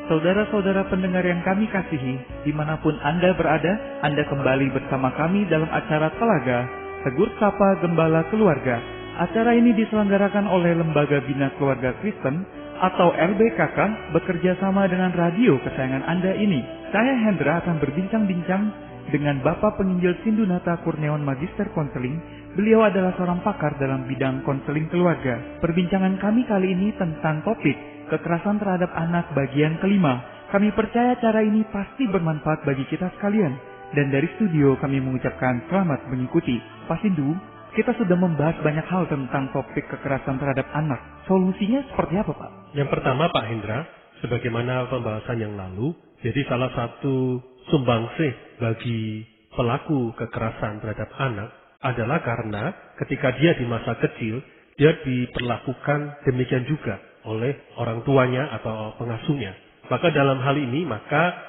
Saudara-saudara pendengar yang kami kasihi, dimanapun Anda berada, Anda kembali bersama kami dalam acara Telaga, Tegur Sapa Gembala Keluarga. Acara ini diselenggarakan oleh Lembaga Bina Keluarga Kristen atau LBKK bekerja sama dengan radio kesayangan Anda ini. Saya Hendra akan berbincang-bincang dengan Bapak Penginjil Sindunata Kurniawan Magister Konseling. Beliau adalah seorang pakar dalam bidang konseling keluarga. Perbincangan kami kali ini tentang topik kekerasan terhadap anak bagian kelima. Kami percaya cara ini pasti bermanfaat bagi kita sekalian. Dan dari studio kami mengucapkan selamat mengikuti. Pak Sindu, kita sudah membahas banyak hal tentang topik kekerasan terhadap anak. Solusinya seperti apa, Pak? Yang pertama, Pak Hendra, sebagaimana pembahasan yang lalu, jadi salah satu sumbangsih bagi pelaku kekerasan terhadap anak adalah karena ketika dia di masa kecil, dia diperlakukan demikian juga oleh orang tuanya atau pengasuhnya. Maka dalam hal ini,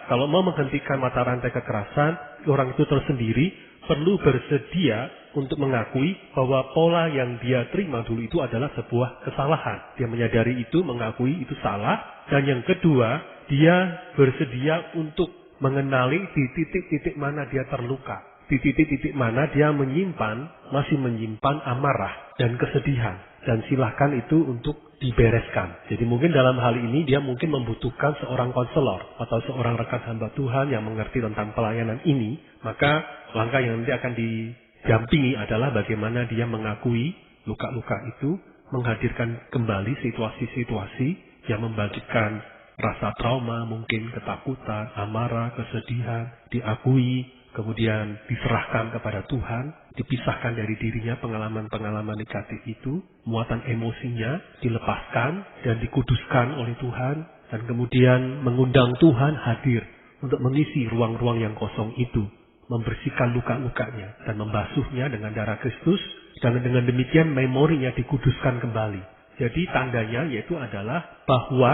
kalau mau menghentikan mata rantai kekerasan, orang itu tersendiri perlu bersedia untuk mengakui bahwa pola yang dia terima dulu itu adalah sebuah kesalahan. Dia menyadari itu, mengakui itu salah. Dan yang kedua, dia bersedia untuk mengenali di titik-titik mana dia terluka. Di titik-titik mana dia masih menyimpan amarah dan kesedihan. Dan silahkan itu untuk dibereskan. Jadi mungkin dalam hal ini dia mungkin membutuhkan seorang konselor atau seorang rekan hamba Tuhan yang mengerti tentang pelayanan ini. Maka langkah yang nanti akan didampingi adalah bagaimana dia mengakui luka-luka itu, menghadirkan kembali situasi-situasi yang membangkitkan rasa trauma, mungkin ketakutan, amarah, kesedihan, diakui, kemudian diserahkan kepada Tuhan, dipisahkan dari dirinya pengalaman-pengalaman negatif itu, muatan emosinya dilepaskan dan dikuduskan oleh Tuhan, dan kemudian mengundang Tuhan hadir untuk mengisi ruang-ruang yang kosong itu, membersihkan luka-lukanya dan membasuhnya dengan darah Kristus, dan dengan demikian memorinya dikuduskan kembali. Jadi tandanya yaitu adalah bahwa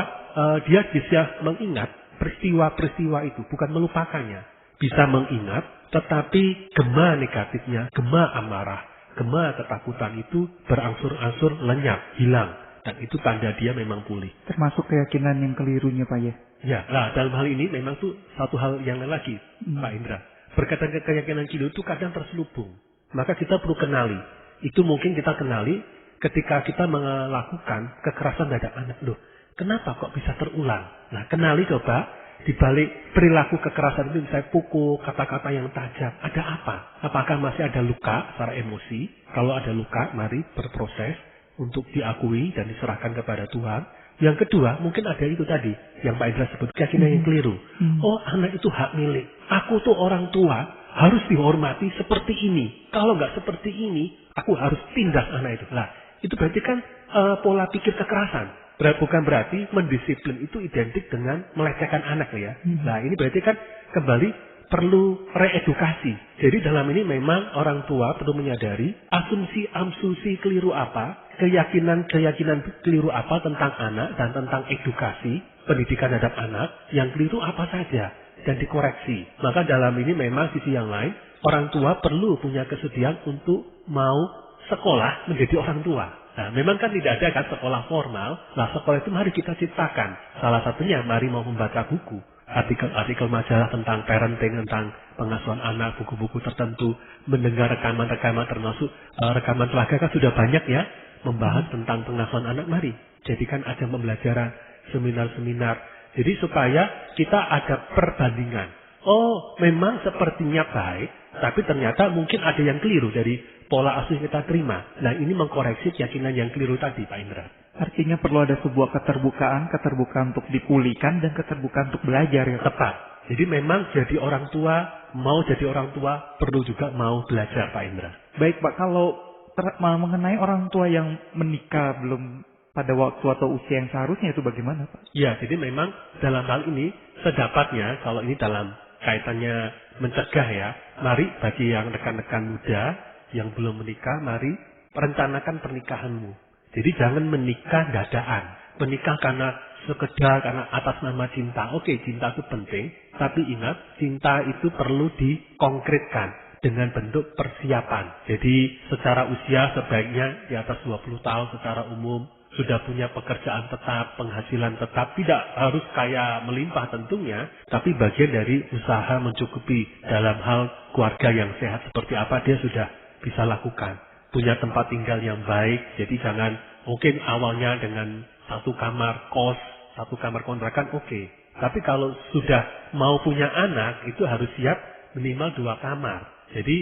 dia bisa mengingat peristiwa-peristiwa itu, bukan melupakannya. Bisa mengingat, tetapi gema negatifnya, gema amarah, gema ketakutan itu berangsur-angsur lenyap, hilang. Dan itu tanda dia memang pulih. Termasuk keyakinan yang kelirunya, Pak ya? Ya, nah dalam hal ini memang tuh satu hal yang lain lagi, Pak Indra. Berkaitan ke keyakinan keliru itu kadang terselubung. Maka kita perlu kenali. Itu mungkin kita kenali ketika kita melakukan kekerasan terhadap anak. Loh, kenapa kok bisa terulang? Nah, kenali coba. Di balik perilaku kekerasan itu misalnya pukul, kata-kata yang tajam. Ada apa? Apakah masih ada luka secara emosi? Kalau ada luka, mari berproses untuk diakui dan diserahkan kepada Tuhan. Yang kedua, mungkin ada itu tadi, yang Pak Indra sebut, keyakinan yang keliru. Oh, anak itu hak milik. Aku tuh orang tua, harus dihormati seperti ini. Kalau nggak seperti ini, aku harus tindas anak itu. Nah, itu berarti kan pola pikir kekerasan. Bukan berarti mendisiplin itu identik dengan melecehkan anak ya. Nah ini berarti kan kembali perlu reedukasi. Jadi dalam ini memang orang tua perlu menyadari asumsi keliru apa, keyakinan keliru apa tentang anak dan tentang edukasi, pendidikan terhadap anak, yang keliru apa saja dan dikoreksi. Maka dalam ini memang sisi yang lain, orang tua perlu punya kesediaan untuk mau sekolah menjadi orang tua. Nah, memang kan tidak ada kan sekolah formal. Nah, sekolah itu mari kita ciptakan. Salah satunya mari mau membaca buku. Artikel majalah tentang parenting, tentang pengasuhan anak, buku-buku tertentu. Mendengar rekaman-rekaman termasuk rekaman Telaga kan sudah banyak ya. Membahas tentang pengasuhan anak, mari. Jadikan ada pembelajaran, seminar-seminar. Jadi supaya kita ada perbandingan. Oh, memang sepertinya baik, tapi ternyata mungkin ada yang keliru dari pola asuh yang kita terima. Nah, ini mengkoreksi keyakinan yang keliru tadi, Pak Indra. Artinya perlu ada sebuah keterbukaan untuk dipulihkan dan keterbukaan untuk belajar ya. Tepat. Jadi memang jadi orang tua, perlu juga mau belajar, Pak Indra. Baik, Pak, kalau mengenai orang tua yang menikah belum pada waktu atau usia yang seharusnya itu bagaimana, Pak? Ya, jadi memang dalam hal ini sedapatnya, kalau ini dalam kaitannya mencegah ya, mari bagi yang rekan-rekan muda yang belum menikah, mari rencanakan pernikahanmu. Jadi jangan menikah dadaan. Menikah karena sekedar karena atas nama cinta. Oke, cinta itu penting, tapi ingat, cinta itu perlu dikonkretkan dengan bentuk persiapan. Jadi secara usia sebaiknya di atas 20 tahun secara umum sudah punya pekerjaan tetap, penghasilan tetap, tidak harus kaya melimpah tentunya, tapi bagian dari usaha mencukupi dalam hal keluarga yang sehat seperti apa dia sudah bisa lakukan. Punya tempat tinggal yang baik, jadi jangan mungkin awalnya dengan satu kamar kos, satu kamar kontrakan oke. Tapi kalau sudah mau punya anak, itu harus siap minimal 2 kamar. Jadi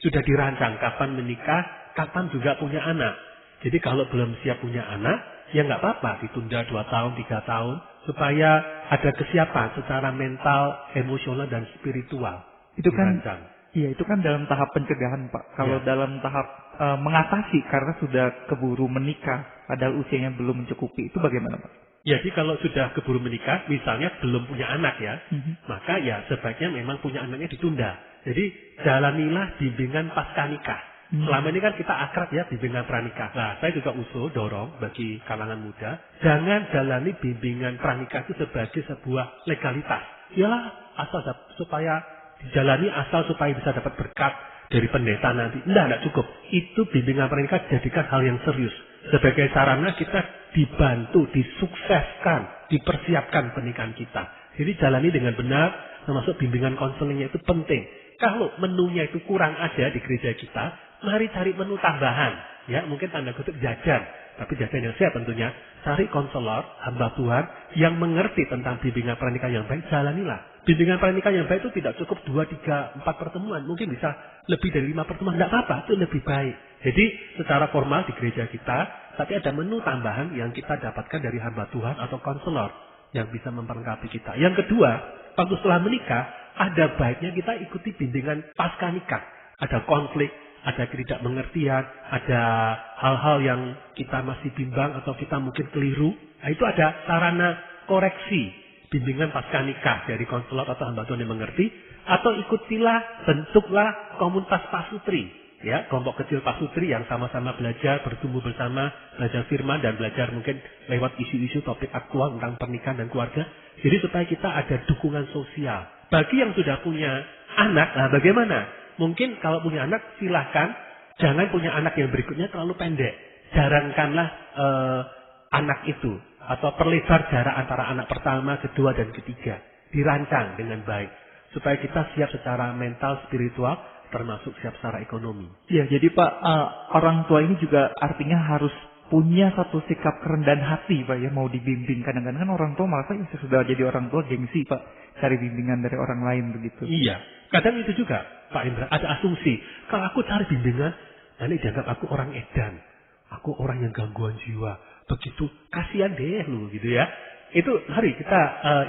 sudah dirancang kapan menikah, kapan juga punya anak. Jadi kalau belum siap punya anak, ya nggak apa-apa, ditunda 2 tahun, 3 tahun, supaya ada kesiapan secara mental, emosional, dan spiritual. Itu kan, dirancang. iya itu kan dalam tahap pencegahan Pak. Kalau Ya. dalam tahap mengatasi karena sudah keburu menikah, padahal usianya belum mencukupi, itu bagaimana Pak? Jadi kalau sudah keburu menikah, misalnya belum punya anak ya, maka ya sebaiknya memang punya anaknya ditunda. Jadi jalanilah bimbingan pasca nikah. Selama ini kan kita akrab ya bimbingan pranikah. Nah, saya juga usul, dorong bagi kalangan muda, jangan jalani bimbingan pranikah itu sebagai sebuah legalitas. Iyalah asal supaya dijalani, asal supaya bisa dapat berkat dari pendeta nanti. Enggak cukup. Itu bimbingan pranikah jadikan hal yang serius. Sebagai sarana kita dibantu, disukseskan, dipersiapkan pernikahan kita. Jadi jalani dengan benar, termasuk bimbingan konselingnya itu penting. Kalau menunya itu kurang ada di gereja kita, mari cari menu tambahan. Ya, mungkin tanda kutip jajan. Tapi jajan yang sehat tentunya. Cari konselor, hamba Tuhan, yang mengerti tentang bimbingan pernikahan yang baik, jalanilah. Bimbingan pernikahan yang baik itu tidak cukup 2, 3, 4 pertemuan. Mungkin bisa lebih dari 5 pertemuan. Tidak apa-apa, itu lebih baik. Jadi, secara formal di gereja kita, tapi ada menu tambahan yang kita dapatkan dari hamba Tuhan atau konselor yang bisa memperlengkapi kita. Yang kedua, waktu setelah menikah, ada baiknya kita ikuti bimbingan pasca nikah. Ada konflik, ada ketidakmengertian, ada hal-hal yang kita masih bimbang atau kita mungkin keliru. Nah, itu ada sarana koreksi bimbingan pasca nikah dari konselor atau hamba Tuhan yang mengerti. Atau ikutilah, bentuklah komunitas pasutri. Ya, kelompok kecil pasutri yang sama-sama belajar, bertumbuh bersama, belajar firman dan belajar mungkin lewat isu-isu topik aktual tentang pernikahan dan keluarga. Jadi supaya kita ada dukungan sosial. Bagi yang sudah punya anak, nah bagaimana? Mungkin kalau punya anak silahkan jangan punya anak yang berikutnya terlalu pendek. Jarangkanlah anak itu atau perlebar jarak antara anak pertama, kedua dan ketiga. Dirancang dengan baik supaya kita siap secara mental, spiritual, termasuk siap secara ekonomi. Ya, jadi Pak, orang tua ini juga artinya harus punya satu sikap kerendahan hati Pak ya, mau dibimbing. Kadang-kadang kan orang tua merasa ya sudah jadi orang tua gengsi Pak, cari bimbingan dari orang lain begitu. Iya, kadang itu juga Pak Indra, ada asumsi. Kalau aku cari bimbingan, nanti dianggap aku orang edan. Aku orang yang gangguan jiwa. Begitu, kasihan deh lu gitu ya. Itu mari kita,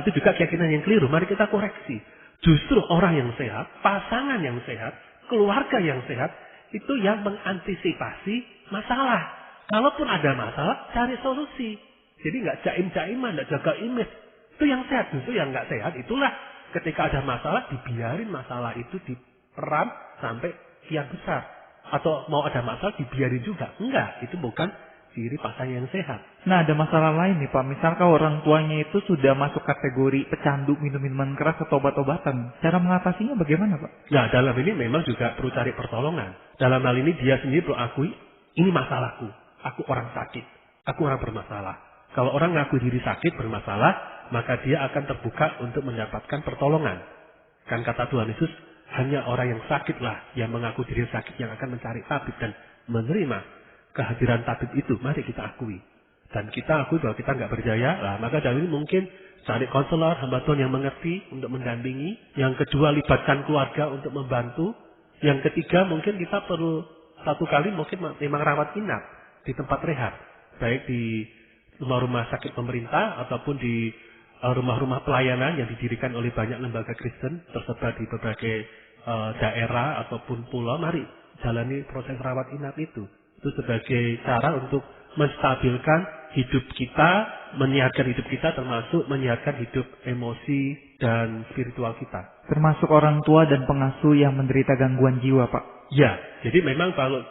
itu juga keyakinan yang keliru. Mari kita koreksi. Justru orang yang sehat, pasangan yang sehat, keluarga yang sehat, itu yang mengantisipasi masalah. Kalaupun ada masalah, cari solusi. Jadi nggak jaim-jaiman, nggak jaga image. Itu yang sehat. Justru yang nggak sehat, itulah ketika ada masalah, dibiarin masalah itu diperam sampai kian besar. Atau mau ada masalah, dibiarin juga. Enggak, itu bukan ciri pasangan yang sehat. Nah, ada masalah lain nih Pak. Misalkan orang tuanya itu sudah masuk kategori pecandu minum minuman keras atau obat-obatan. Cara mengatasinya bagaimana Pak? Nah, dalam ini memang juga perlu cari pertolongan. Dalam hal ini dia sendiri perlu akui, ini masalahku. Aku orang sakit. Aku orang bermasalah. Kalau orang ngaku diri sakit, bermasalah, maka dia akan terbuka untuk mendapatkan pertolongan. Kan kata Tuhan Yesus, hanya orang yang sakitlah yang mengaku diri sakit yang akan mencari tabib dan menerima kehadiran tabib itu. Mari kita akui. Dan kita akui bahwa kita nggak berjaya. Nah, maka dalam ini mungkin cari konselor, hamba Tuhan yang mengerti untuk mendampingi. Yang kedua, libatkan keluarga untuk membantu. Yang ketiga, mungkin kita perlu satu kali mungkin memang rawat inap di tempat rehab. Baik di rumah-rumah sakit pemerintah ataupun di rumah-rumah pelayanan yang didirikan oleh banyak lembaga Kristen tersebar di berbagai daerah ataupun pulau. Mari jalani proses rawat inap itu. Itu sebagai cara untuk menstabilkan hidup kita, menyehatkan hidup kita, termasuk menyehatkan hidup emosi dan spiritual kita. Termasuk orang tua dan pengasuh yang menderita gangguan jiwa Pak. Ya, jadi memang kalau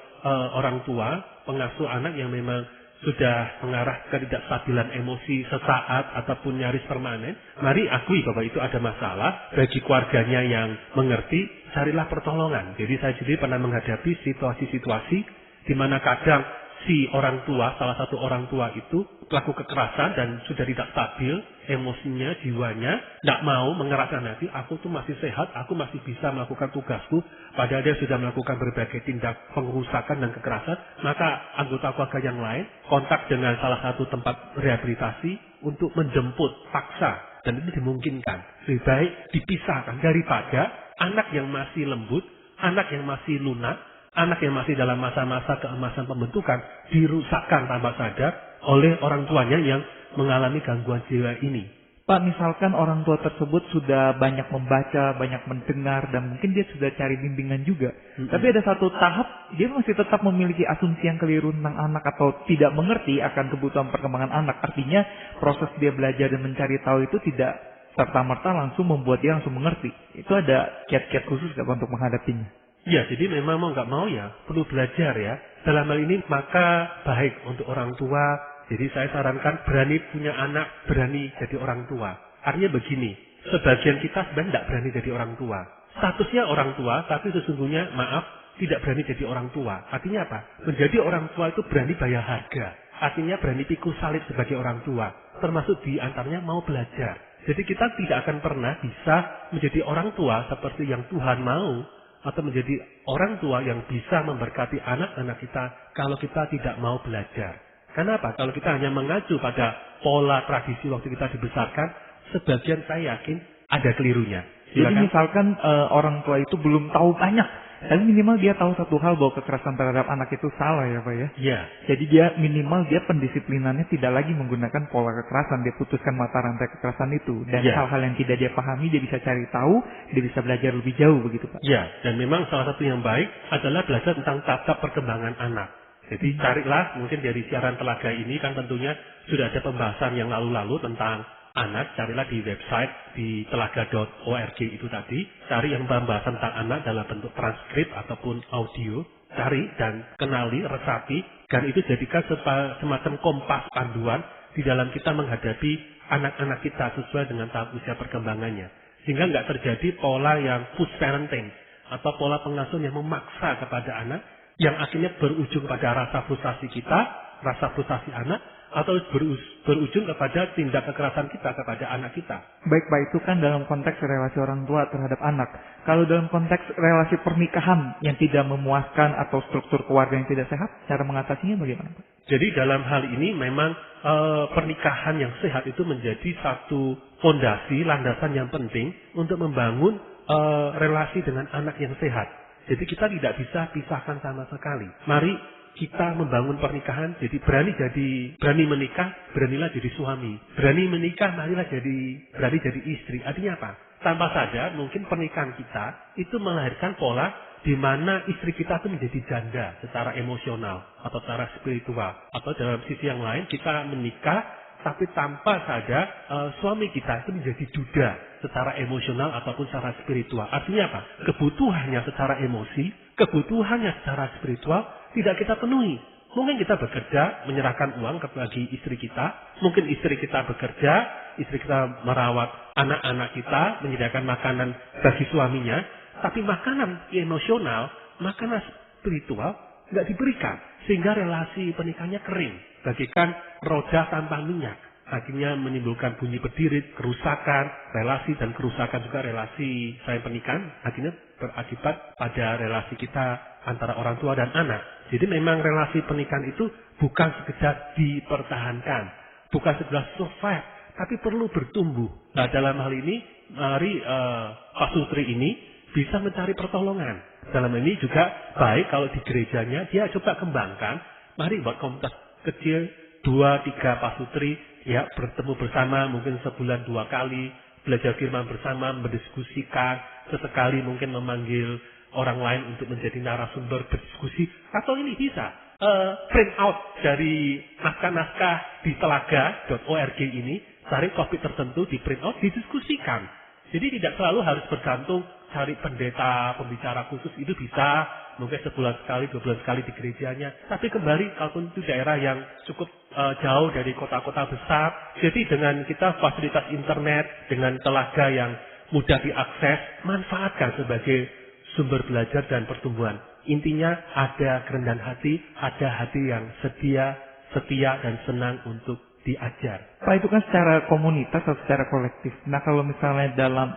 orang tua, pengasuh anak yang memang sudah mengarah ke ketidakstabilan emosi sesaat ataupun nyaris permanen, mari akui bahwa itu ada masalah. Bagi keluarganya yang mengerti, carilah pertolongan. Jadi saya sendiri pernah menghadapi situasi-situasi di mana kadang si orang tua, salah satu orang tua itu pelaku kekerasan dan sudah tidak stabil emosinya, jiwanya, tidak mau mengeraskan hati, aku tuh masih sehat, aku masih bisa melakukan tugasku, padahal dia sudah melakukan berbagai tindak pengerusakan dan kekerasan, maka anggota keluarga yang lain kontak dengan salah satu tempat rehabilitasi untuk menjemput paksa, dan itu dimungkinkan. Lebih baik dipisahkan daripada anak yang masih lembut, anak yang masih lunak, anak yang masih dalam masa-masa keemasan pembentukan dirusakkan tanpa sadar oleh orang tuanya yang mengalami gangguan jiwa ini. Pak, misalkan orang tua tersebut sudah banyak membaca, banyak mendengar, dan mungkin dia sudah cari bimbingan juga. Tapi ada satu tahap, dia masih tetap memiliki asumsi yang keliru tentang anak atau tidak mengerti akan kebutuhan perkembangan anak. Artinya proses dia belajar dan mencari tahu itu tidak serta-merta langsung membuat dia langsung mengerti. Itu ada kiat-kiat khusus nggak untuk menghadapinya? Ya, jadi memang mau nggak mau ya perlu belajar ya. Dalam hal ini maka baik untuk orang tua. Jadi saya sarankan berani punya anak, berani jadi orang tua. Artinya begini, sebagian kita sebenarnya tidak berani jadi orang tua. Statusnya orang tua, tapi sesungguhnya maaf tidak berani jadi orang tua. Artinya apa? Menjadi orang tua itu berani bayar harga. Artinya berani pikul salib sebagai orang tua. Termasuk di antaranya mau belajar. Jadi kita tidak akan pernah bisa menjadi orang tua seperti yang Tuhan mau, atau menjadi orang tua yang bisa memberkati anak-anak kita kalau kita tidak mau belajar. Kenapa? Kalau kita hanya mengacu pada pola tradisi waktu kita dibesarkan, sebagian saya yakin ada kelirunya. Jadi misalkan orang tua itu belum tahu banyak, tapi minimal dia tahu satu hal bahwa kekerasan terhadap anak itu salah ya Pak ya? Iya. Jadi dia minimal dia pendisiplinannya tidak lagi menggunakan pola kekerasan, dia putuskan mata rantai kekerasan itu. Dan hal-hal yang tidak dia pahami dia bisa cari tahu, dia bisa belajar lebih jauh begitu Pak? Iya, dan memang salah satu yang baik adalah belajar tentang tata perkembangan anak. Jadi carilah mungkin dari siaran Telaga ini kan tentunya sudah ada pembahasan yang lalu-lalu tentang anak. Carilah di website di telaga.org itu tadi. Cari yang pembahasan tentang anak dalam bentuk transkrip ataupun audio. Cari dan kenali, resapi. Dan itu jadikan semacam kompas panduan di dalam kita menghadapi anak-anak kita sesuai dengan tahap usia perkembangannya. Sehingga nggak terjadi pola yang push parenting atau pola pengasuhan yang memaksa kepada anak, yang akhirnya berujung pada rasa frustasi kita, rasa frustasi anak, atau berujung kepada tindak kekerasan kita kepada anak kita. Baik Pak, itu kan dalam konteks relasi orang tua terhadap anak. Kalau dalam konteks relasi pernikahan yang tidak memuaskan atau struktur keluarga yang tidak sehat, cara mengatasinya bagaimana Pak? Jadi dalam hal ini memang pernikahan yang sehat itu menjadi satu fondasi, landasan yang penting untuk membangun relasi dengan anak yang sehat. Jadi kita tidak bisa pisahkan sama sekali. Mari kita membangun pernikahan, jadi berani menikah, beranilah jadi suami. Berani menikah, berani jadi istri. Artinya apa? Tanpa sadar mungkin pernikahan kita itu melahirkan pola di mana istri kita itu menjadi janda secara emosional atau secara spiritual. Atau dalam sisi yang lain kita menikah tapi tanpa sadar suami kita itu menjadi duda secara emosional ataupun secara spiritual. Artinya apa? Kebutuhannya secara emosi, kebutuhannya secara spiritual tidak kita penuhi. Mungkin kita bekerja, menyerahkan uang bagi istri kita. Mungkin istri kita bekerja, istri kita merawat anak-anak kita, menyediakan makanan bagi suaminya. Tapi makanan emosional, makanan spiritual nggak diberikan. Sehingga relasi pernikahannya kering. Bagikan roda tanpa minyak. Akhirnya menimbulkan bunyi berdiri, kerusakan relasi, dan kerusakan juga relasi saya pernikahan. Akhirnya berakibat pada relasi kita antara orang tua dan anak. Jadi memang relasi pernikahan itu bukan sekedar dipertahankan. Bukan sekedar survive. Tapi perlu bertumbuh. Nah dalam hal ini, mari Pak Sutri ini bisa mencari pertolongan. Dalam ini juga baik kalau di gerejanya dia coba kembangkan. Mari buat komunitas kecil 2-3 pasutri ya bertemu bersama mungkin sebulan 2 kali, belajar firman bersama, mendiskusikan, sesekali mungkin memanggil orang lain untuk menjadi narasumber berdiskusi, atau ini bisa print out dari naskah-naskah di telaga.org ini, cari topik tertentu di print out, didiskusikan. Jadi tidak selalu harus bergantung cari pendeta, pembicara khusus, itu bisa mungkin sebulan sekali, 2 bulan sekali di gerejanya. Tapi kembali, kalaupun itu daerah yang cukup jauh dari kota-kota besar, jadi dengan kita fasilitas internet, dengan telaga yang mudah diakses, manfaatkan sebagai sumber belajar dan pertumbuhan Intinya ada kerendahan hati, ada hati yang setia dan senang untuk diajar. Pak, itu kan secara komunitas atau secara kolektif. Nah, kalau misalnya dalam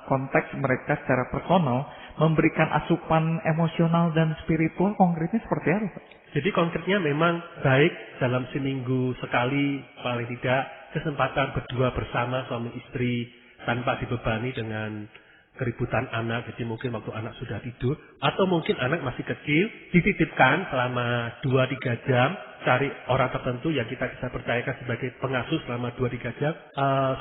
konteks mereka secara personal memberikan asupan emosional dan spiritual, konkretnya seperti apa, Pak? Jadi konkretnya memang baik dalam seminggu sekali paling tidak kesempatan berdua bersama suami istri tanpa dibebani dengan keributan anak. Jadi mungkin waktu anak sudah tidur atau mungkin anak masih kecil dititipkan selama 2-3 jam, cari orang tertentu yang kita bisa percayakan sebagai pengasuh selama 2-3 jam.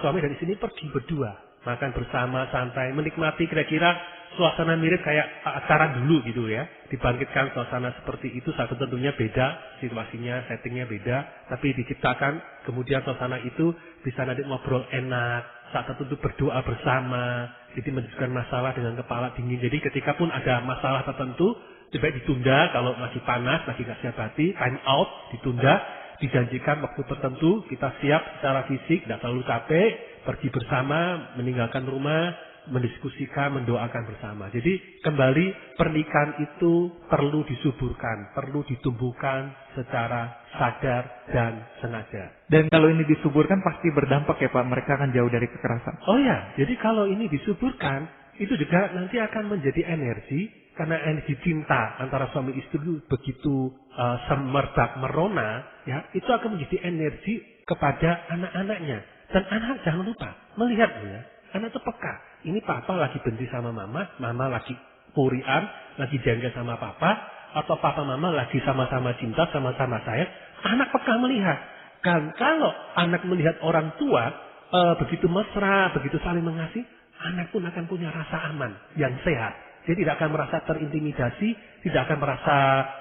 Suami dan istri ini pergi berdua, makan bersama, santai, menikmati kira-kira suasana mirip kayak acara dulu gitu ya. Dibangkitkan suasana seperti itu, satu tentunya beda, situasinya, settingnya beda, tapi diciptakan kemudian suasana itu bisa nanti ngobrol enak, saat tertentu berdoa bersama, jadi mendiskusikan masalah dengan kepala dingin. Jadi ketika pun ada masalah tertentu, lebih baik ditunda, kalau masih panas, lagi gak siap hati, time out, ditunda, dijanjikan waktu tertentu, kita siap secara fisik, tidak terlalu capek, pergi bersama, meninggalkan rumah, mendiskusikan, mendoakan bersama. Jadi kembali pernikahan itu perlu disuburkan, perlu ditumbuhkan secara sadar dan sengaja. Dan kalau ini disuburkan pasti berdampak ya Pak, mereka akan jauh dari kekerasan. Oh ya, jadi kalau ini disuburkan, itu juga nanti akan menjadi energi, karena energi cinta antara suami istri itu begitu semerbak merona, ya, itu akan menjadi energi kepada anak-anaknya. Dan anak jangan lupa melihat ya, anak itu peka. Ini papa lagi benci sama mama lagi purian, lagi jangga sama papa, atau papa mama lagi sama-sama cinta, sama-sama sayang. Anak peka melihat. Dan kalau anak melihat orang tua begitu mesra, begitu saling mengasihi, anak pun akan punya rasa aman yang sehat. Dia tidak akan merasa terintimidasi, tidak akan merasa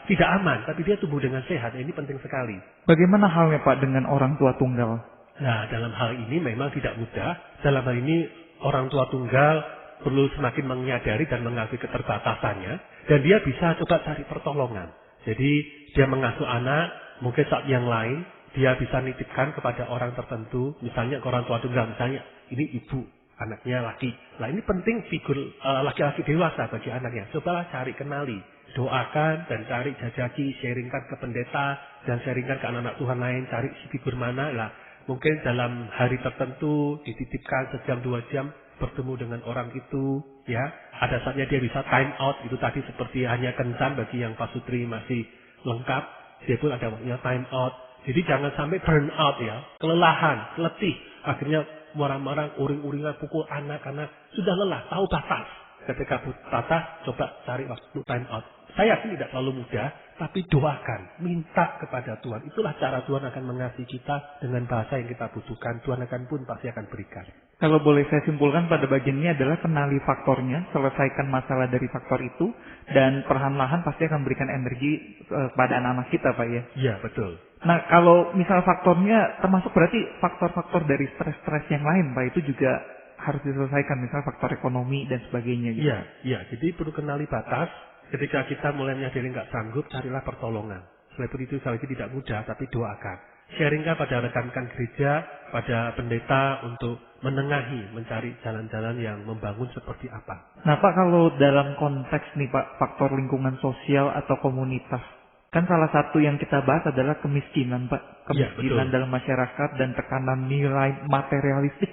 tidak aman, tapi dia tumbuh dengan sehat. Ini penting sekali. Bagaimana halnya Pak dengan orang tua tunggal? Nah, dalam hal ini memang tidak mudah. Dalam hal ini orang tua tunggal perlu semakin menyadari dan mengakui keterbatasannya. Dan dia bisa coba cari pertolongan. Jadi dia mengasuh anak, mungkin saat yang lain, dia bisa nitipkan kepada orang tertentu. Misalnya ke orang tua tunggal, misalnya ini ibu, anaknya laki. Nah ini penting figur laki-laki dewasa bagi anaknya. Cobalah cari, kenali. Doakan dan cari, jajaki, sharingkan ke pendeta. Dan sharingkan ke anak-anak Tuhan lain, cari si figur mana lah. Mungkin dalam hari tertentu dititipkan 1-2 jam bertemu dengan orang itu, ya. Ada saatnya dia bisa time out, itu tadi seperti hanya kencan bagi yang pasutri masih lengkap, dia pun ada waktunya time out. Jadi jangan sampai burn out ya, kelelahan, letih, akhirnya marah-marah, uring-uringan, pukul anak karena sudah lelah, tahu batas. Ketika batas, coba cari waktu time out. Saya yakin tidak terlalu mudah, tapi doakan, minta kepada Tuhan. Itulah cara Tuhan akan mengasihi kita dengan bahasa yang kita butuhkan. Tuhan pun pasti akan berikan. Kalau boleh saya simpulkan pada bagian ini adalah kenali faktornya, selesaikan masalah dari faktor itu, dan perlahan-lahan pasti akan memberikan energi pada anak-anak kita Pak ya? Iya, betul. Nah kalau misal faktornya termasuk berarti faktor-faktor dari stres-stres yang lain Pak, itu juga harus diselesaikan, misal faktor ekonomi dan sebagainya gitu. Iya, jadi perlu kenali batas. Ketika kita mulai menyadari nggak sanggup, carilah pertolongan. Selain itu sekali lagi tidak mudah, tapi doakan. Sharingkan pada rekan-rekan gereja, pada pendeta untuk menengahi, mencari jalan-jalan yang membangun seperti apa. Nah Pak, kalau dalam konteks nih Pak, faktor lingkungan sosial atau komunitas, kan salah satu yang kita bahas adalah kemiskinan Pak. Kemiskinan dalam masyarakat dan tekanan nilai materialistik.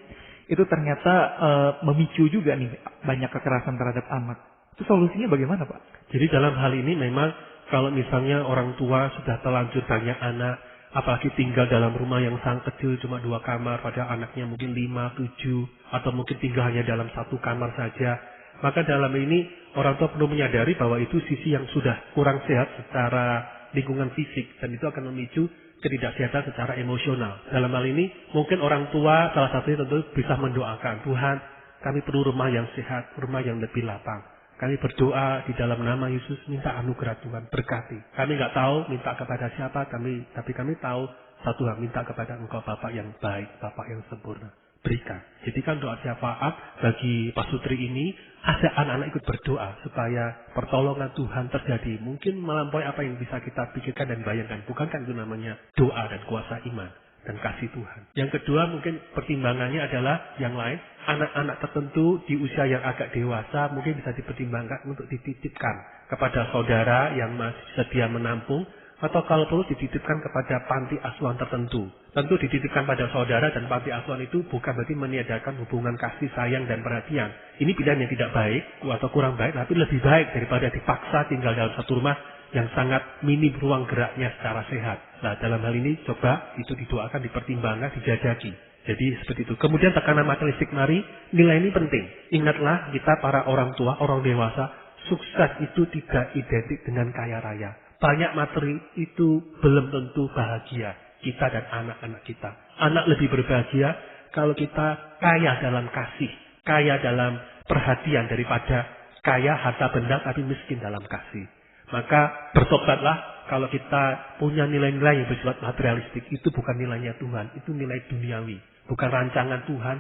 Itu ternyata memicu juga nih banyak kekerasan terhadap anak. Itu solusinya bagaimana Pak? Jadi dalam hal ini memang kalau misalnya orang tua sudah terlanjur banyak anak, apalagi tinggal dalam rumah yang sangat kecil cuma 2 kamar, padahal anaknya mungkin 5, 7, atau mungkin tinggal hanya dalam 1 kamar saja. Maka dalam ini orang tua perlu menyadari bahwa itu sisi yang sudah kurang sehat secara lingkungan fisik, dan itu akan memicu ketidaksehatan secara emosional. Dalam hal ini mungkin orang tua salah satunya tentu bisa mendoakan, Tuhan kami perlu rumah yang sehat, rumah yang lebih lapang. Kami berdoa di dalam nama Yesus, minta anugerah Tuhan, berkati. Kami nggak tahu minta kepada siapa, tapi kami tahu satu hal, minta kepada Engkau Bapak yang baik, Bapak yang sempurna. Berikan. Jadikan doa syafaat bagi pasutri ini, ada anak-anak ikut berdoa supaya pertolongan Tuhan terjadi. Mungkin melampaui apa yang bisa kita pikirkan dan bayangkan. Bukankah itu namanya doa dan kuasa iman dan kasih Tuhan. Yang kedua mungkin pertimbangannya adalah yang lain. Anak-anak tertentu di usia yang agak dewasa mungkin bisa dipertimbangkan untuk dititipkan kepada saudara yang masih sedia menampung, atau kalau perlu dititipkan kepada panti asuhan tertentu. Tentu dititipkan pada saudara dan panti asuhan itu bukan berarti meniadakan hubungan kasih sayang dan perhatian. Ini pilihan yang tidak baik atau kurang baik, tapi lebih baik daripada dipaksa tinggal dalam satu rumah yang sangat minim ruang geraknya secara sehat. Nah, dalam hal ini coba itu didoakan, dipertimbangkan, dijajaki. Jadi seperti itu. Kemudian tekanan materialistik, mari, nilai ini penting. Ingatlah kita para orang tua, orang dewasa, sukses itu tidak identik dengan kaya raya. Banyak materi itu belum tentu bahagia kita dan anak-anak kita. Anak lebih berbahagia kalau kita kaya dalam kasih, kaya dalam perhatian daripada kaya harta benda tapi miskin dalam kasih. Maka bertobatlah kalau kita punya nilai-nilai yang bersifat materialistik. Itu bukan nilainya Tuhan, itu nilai duniawi. Bukan rancangan Tuhan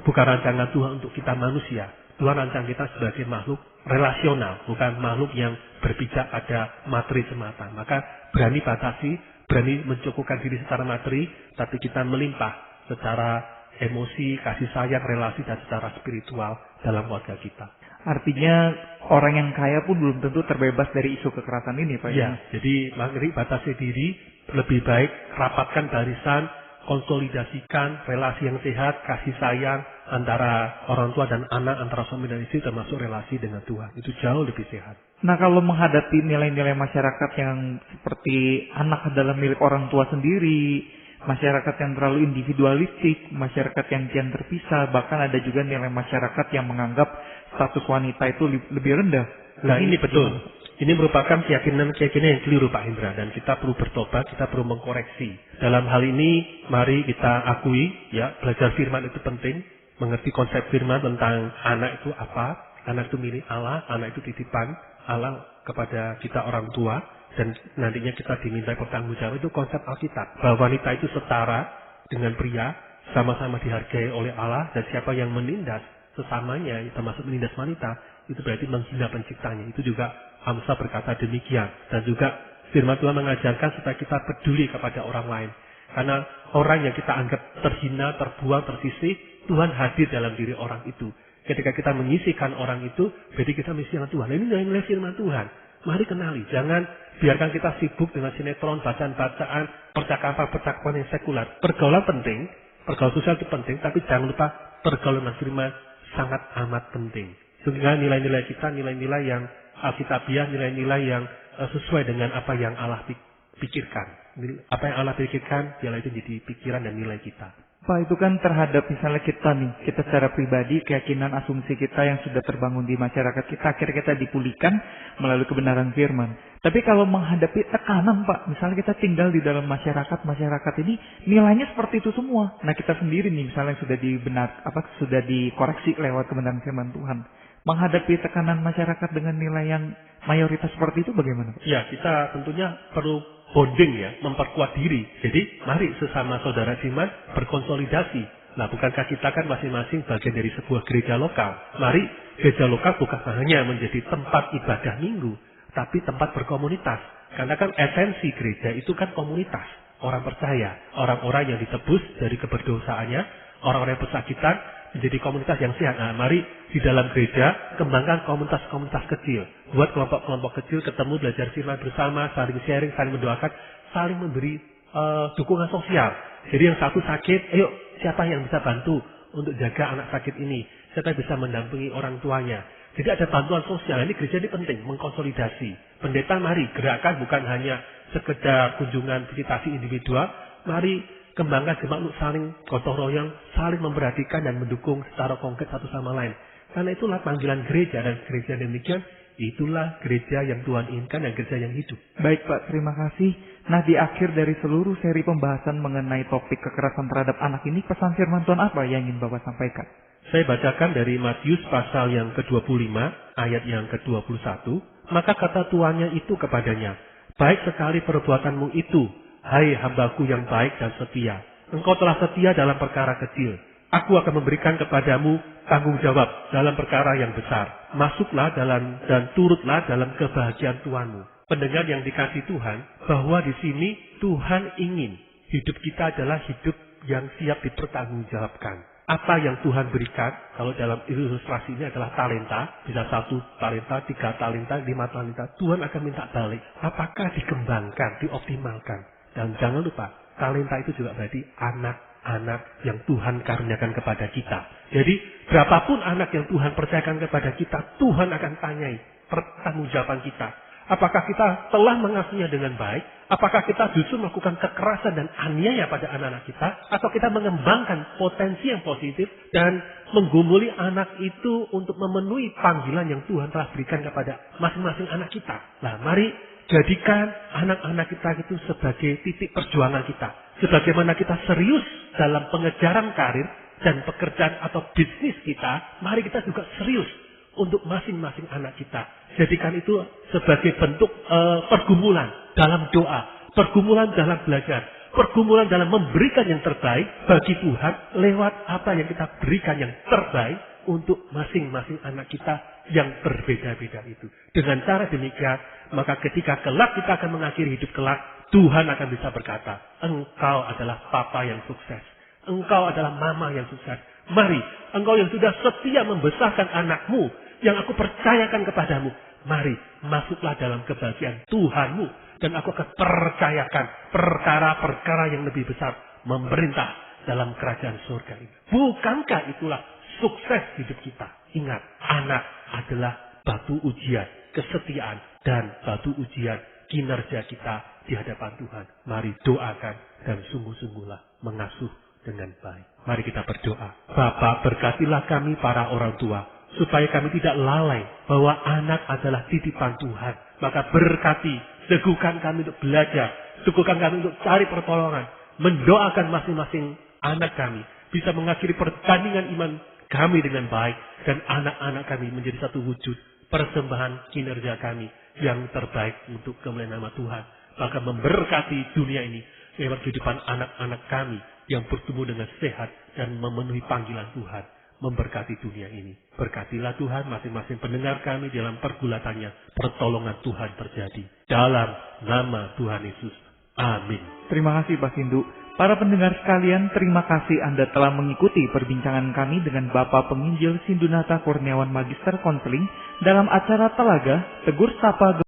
bukan rancangan Tuhan untuk kita manusia. Tuhan rancang kita sebagai makhluk relasional, bukan makhluk yang berpijak pada materi semata. Maka berani batasi, berani mencukupkan diri secara materi, tapi kita melimpah secara emosi, kasih sayang, relasi, dan secara spiritual dalam keluarga kita. Artinya orang yang kaya pun belum tentu terbebas dari isu kekerasan ini, Pak. Ya, jadi mari batasi diri, lebih baik rapatkan barisan, konsolidasikan relasi yang sehat, kasih sayang antara orang tua dan anak, antara suami dan istri, termasuk relasi dengan Tuhan. Itu jauh lebih sehat. Nah, kalau menghadapi nilai-nilai masyarakat yang seperti anak adalah milik orang tua sendiri, masyarakat yang terlalu individualistik, masyarakat yang kian terpisah, bahkan ada juga nilai masyarakat yang menganggap status wanita itu lebih rendah. Nah, ini betul. Ini merupakan keyakinan yang keliru, Pak Indra, dan kita perlu bertobat, kita perlu mengkoreksi. Dalam hal ini, mari kita akui, ya, belajar firman itu penting, mengerti konsep firman tentang anak itu apa, anak itu milik Allah, anak itu titipan Allah kepada kita orang tua, dan nantinya kita diminta pertanggungjawab. Itu konsep Alkitab, bahwa wanita itu setara dengan pria, sama-sama dihargai oleh Allah, dan siapa yang menindas sesamanya, termasuk menindas wanita, itu berarti menghina penciptanya. Itu juga Amsal berkata demikian. Dan juga firman Tuhan mengajarkan supaya kita peduli kepada orang lain. Karena orang yang kita anggap terhina, terbuang, tersisih, Tuhan hadir dalam diri orang itu. Ketika kita menyisihkan orang itu, berarti kita menyisihkan Tuhan. Ini nilai firman Tuhan. Mari kenali. Jangan biarkan kita sibuk dengan sinetron, bacaan-bacaan, percakapan-percakapan yang sekuler. Pergaulan penting, pergaulan sosial itu penting, tapi jangan lupa pergaulan firman sangat amat penting. Sehingga nilai-nilai kita, nilai-nilai yang alkitabiah, nilai-nilai yang sesuai dengan apa yang Allah pikirkan. Apa yang Allah pikirkan, ialah itu jadi pikiran dan nilai kita. Pak, itu kan terhadap misalnya kita secara pribadi, keyakinan asumsi kita yang sudah terbangun di masyarakat kita, akhirnya kita dipulihkan melalui kebenaran firman. Tapi kalau menghadapi tekanan, Pak, misalnya kita tinggal di dalam masyarakat ini nilainya seperti itu semua. Nah, kita sendiri nih misalnya sudah dikoreksi lewat kebenaran firman Tuhan. Menghadapi tekanan masyarakat dengan nilai yang mayoritas seperti itu bagaimana, Pak? Ya, kita tentunya perlu bonding, ya, memperkuat diri. Jadi mari sesama saudara iman berkonsolidasi. Nah, bukankah kita kan masing-masing bagian dari sebuah gereja lokal? Mari gereja lokal bukan hanya menjadi tempat ibadah minggu, tapi tempat berkomunitas. Karena kan esensi gereja itu kan komunitas. Orang percaya, orang-orang yang ditebus dari keberdosaannya, orang-orang yang pesakitan, menjadi komunitas yang sehat. Nah, mari di dalam gereja kembangkan komunitas-komunitas kecil. Buat kelompok-kelompok kecil, ketemu, belajar firman bersama, saling sharing, saling mendoakan, saling memberi dukungan sosial. Jadi yang satu sakit, ayo siapa yang bisa bantu untuk jaga anak sakit ini? Siapa yang bisa mendampingi orang tuanya? Jadi ada bantuan sosial. Ini gereja ini penting, mengkonsolidasi. Pendeta mari gerakan bukan hanya sekedar kunjungan visitasi individual. Mari kembangkan jemaat saling gotong royong, saling memperhatikan dan mendukung secara konkret satu sama lain. Karena itulah panggilan gereja, dan gereja demikian, itulah gereja yang Tuhan inginkan dan gereja yang hidup. Baik, Pak, terima kasih. Nah, di akhir dari seluruh seri pembahasan mengenai topik kekerasan terhadap anak ini, pesan firman Tuhan apa yang ingin Bapak sampaikan? Saya bacakan dari Matius pasal yang ke-25, ayat yang ke-21. Maka kata tuannya itu kepadanya, baik sekali perbuatanmu itu, hai hambaku yang baik dan setia. Engkau telah setia dalam perkara kecil. Aku akan memberikan kepadamu tanggung jawab dalam perkara yang besar. Masuklah dan turutlah dalam kebahagiaan Tuhanmu. Pendengar yang dikasihi Tuhan, bahwa di sini Tuhan ingin hidup kita adalah hidup yang siap dipertanggungjawabkan. apa yang Tuhan berikan. Kalau dalam ilustrasi ini adalah talenta, bisa 1 talenta, 3 talenta, 5 talenta. Tuhan akan minta balik. Apakah dikembangkan, dioptimalkan? Dan jangan lupa, talenta itu juga berarti anak-anak yang Tuhan karuniakan kepada kita. Jadi, berapapun anak yang Tuhan percayakan kepada kita, Tuhan akan tanyai pertanggungjawaban kita. Apakah kita telah mengasuhnya dengan baik? Apakah kita justru melakukan kekerasan dan aniaya pada anak-anak kita? Atau kita mengembangkan potensi yang positif dan menggumuli anak itu untuk memenuhi panggilan yang Tuhan telah berikan kepada masing-masing anak kita? Nah, mari jadikan anak-anak kita itu sebagai titik perjuangan kita. Sebagaimana kita serius dalam pengejaran karir dan pekerjaan atau bisnis kita, mari kita juga serius untuk masing-masing anak kita. Jadikan itu sebagai bentuk pergumulan dalam doa, pergumulan dalam belajar, pergumulan dalam memberikan yang terbaik bagi Tuhan lewat apa yang kita berikan yang terbaik untuk masing-masing anak kita yang berbeda-beda itu. Dengan cara demikian, maka ketika kelak kita akan mengakhiri hidup kelak, Tuhan akan bisa berkata, engkau adalah papa yang sukses. Engkau adalah mama yang sukses. Mari, engkau yang sudah setia membesarkan anakmu, yang aku percayakan kepadamu. Mari, masuklah dalam kebahagiaan Tuhanmu. Dan aku akan percayakan perkara-perkara yang lebih besar memerintah dalam kerajaan surga ini. Bukankah itulah sukses hidup kita? Ingat, anak adalah batu ujian kesetiaan dan batu ujian kinerja kita di hadapan Tuhan. Mari doakan dan sungguh-sungguhlah mengasuh dengan baik. Mari kita berdoa. Bapa, berkatilah kami para orang tua, supaya kami tidak lalai bahwa anak adalah titipan Tuhan. Maka berkati, teguhkan kami untuk belajar, teguhkan kami untuk cari pertolongan, mendoakan masing-masing anak kami, bisa mengakhiri pertandingan iman kami dengan baik, dan anak-anak kami menjadi satu wujud persembahan kinerja kami yang terbaik untuk kemuliaan nama Tuhan. Maka memberkati dunia ini lewat kehidupan anak-anak kami yang bertumbuh dengan sehat dan memenuhi panggilan Tuhan. Memberkati dunia ini. Berkatilah Tuhan masing-masing pendengar kami dalam pergulatannya. Pertolongan Tuhan terjadi. Dalam nama Tuhan Yesus. Amin. Terima kasih Pak Sindu. Para pendengar sekalian, terima kasih Anda telah mengikuti perbincangan kami dengan Bapak Penginjil Sindunata Kurniawan Magister Konseling dalam acara Telaga Tegur Sapa